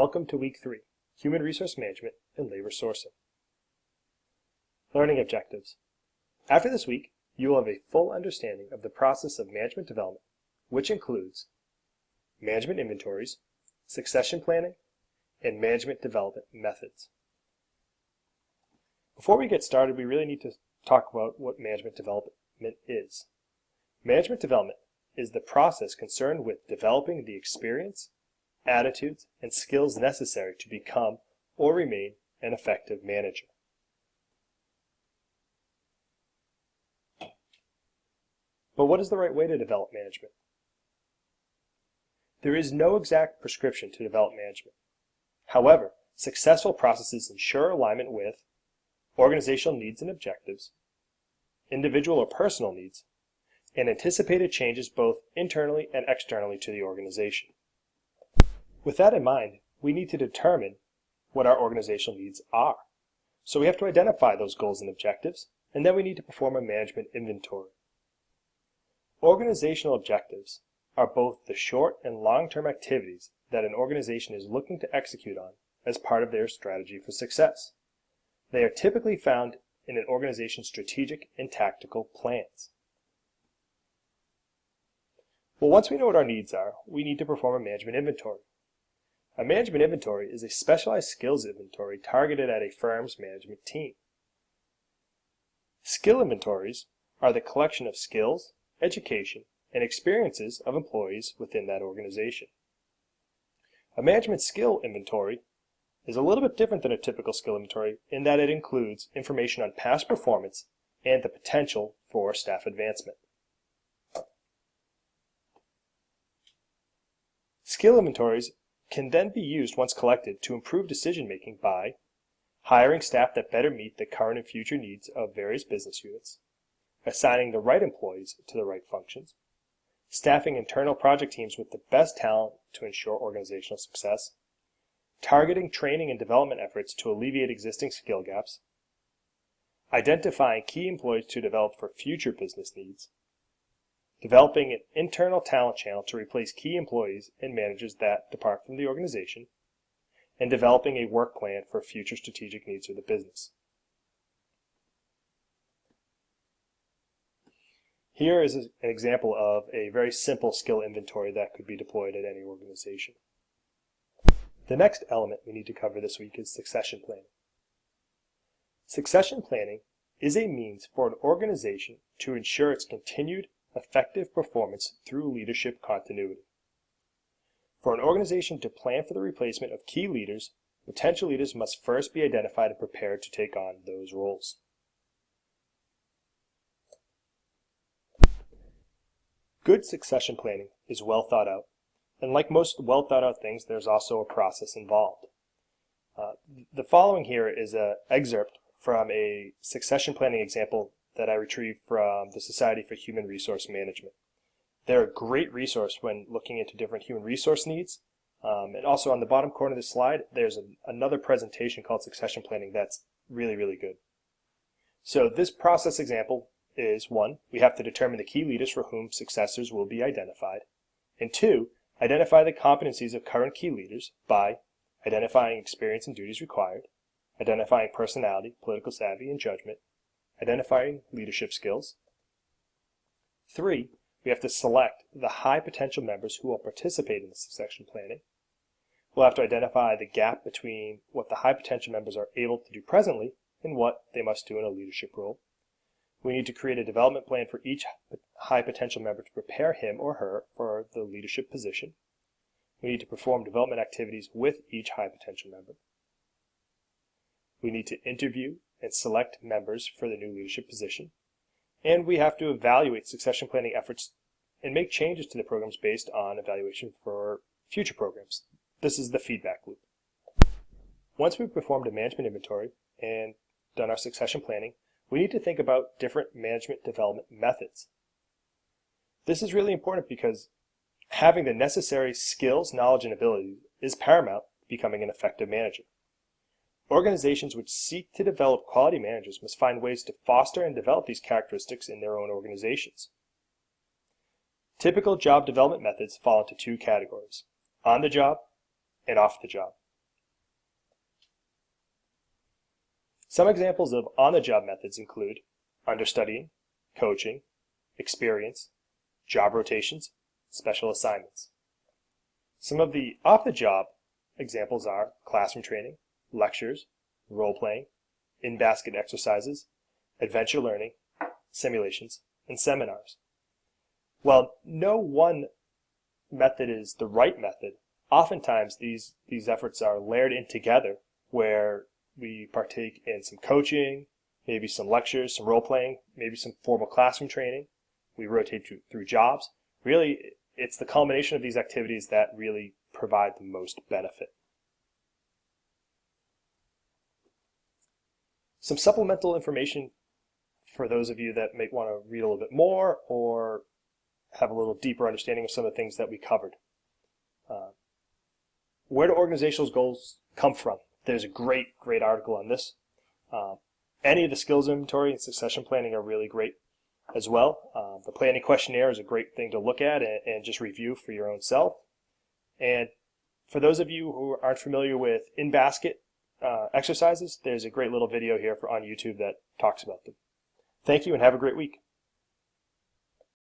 Welcome to Week 3, Human Resource Management and Labor Sourcing. Learning Objectives. After this week, you will have a full understanding of the process of management development, which includes management inventories, succession planning, and management development methods. Before we get started, we really need to talk about what management development is. Management development is the process concerned with developing the experience, attitudes, and skills necessary to become or remain an effective manager. But what is the right way to develop management? There is no exact prescription to develop management. However, successful processes ensure alignment with organizational needs and objectives, individual or personal needs, and anticipated changes both internally and externally to the organization. With that in mind, we need to determine what our organizational needs are. So we have to identify those goals and objectives, and then we need to perform a management inventory. Organizational objectives are both the short and long-term activities that an organization is looking to execute on as part of their strategy for success. They are typically found in an organization's strategic and tactical plans. Well, once we know what our needs are, we need to perform a management inventory. A management inventory is a specialized skills inventory targeted at a firm's management team. Skill inventories are the collection of skills, education, and experiences of employees within that organization. A management skill inventory is a little bit different than a typical skill inventory in that it includes information on past performance and the potential for staff advancement. Skill inventories can then be used once collected to improve decision-making by hiring staff that better meet the current and future needs of various business units, assigning the right employees to the right functions, staffing internal project teams with the best talent to ensure organizational success, targeting training and development efforts to alleviate existing skill gaps, identifying key employees to develop for future business needs, developing an internal talent channel to replace key employees and managers that depart from the organization, and developing a work plan for future strategic needs of the business. Here is an example of a very simple skill inventory that could be deployed at any organization. The next element we need to cover this week is succession planning. Succession planning is a means for an organization to ensure its continued effective performance through leadership continuity. For an organization to plan for the replacement of key leaders, potential leaders must first be identified and prepared to take on those roles. Good succession planning is well thought out, and like most well thought out things, there's also a process involved. The following here is an excerpt from a succession planning example that I retrieved from the Society for Human Resource Management. They're a great resource when looking into different human resource needs. And also on the bottom corner of the slide, there's another presentation called Succession Planning that's really, really good. So this process example is 1, we have to determine the key leaders for whom successors will be identified. And 2, identify the competencies of current key leaders by identifying experience and duties required, identifying personality, political savvy, and judgment, identifying leadership skills. 3, we have to select the high potential members who will participate in the succession planning. We'll have to identify the gap between what the high potential members are able to do presently and what they must do in a leadership role. We need to create a development plan for each high potential member to prepare him or her for the leadership position. We need to perform development activities with each high potential member. We need to interview and select members for the new leadership position. And we have to evaluate succession planning efforts and make changes to the programs based on evaluation for future programs. This is the feedback loop. Once we've performed a management inventory and done our succession planning, we need to think about different management development methods. This is really important because having the necessary skills, knowledge, and abilities is paramount to becoming an effective manager. Organizations which seek to develop quality managers must find ways to foster and develop these characteristics in their own organizations. Typical job development methods fall into two categories: on the job and off the job. Some examples of on-the-job methods include understudying, coaching, experience, job rotations, special assignments. Some of the off-the-job examples are classroom training, lectures, role-playing, in-basket exercises, adventure learning, simulations, and seminars. While no one method is the right method, oftentimes these efforts are layered in together where we partake in some coaching, maybe some lectures, some role-playing, maybe some formal classroom training. We rotate through jobs. Really, it's the culmination of these activities that really provide the most benefit. Some supplemental information for those of you that may want to read a little bit more or have a little deeper understanding of some of the things that we covered. Where do organizational goals come from? There's a great article on this. Any of the skills inventory and succession planning are really great as well. The planning questionnaire is a great thing to look at and just review for your own self. And for those of you who aren't familiar with in-basket exercises, there's a great little video here on YouTube that talks about them. Thank you and have a great week.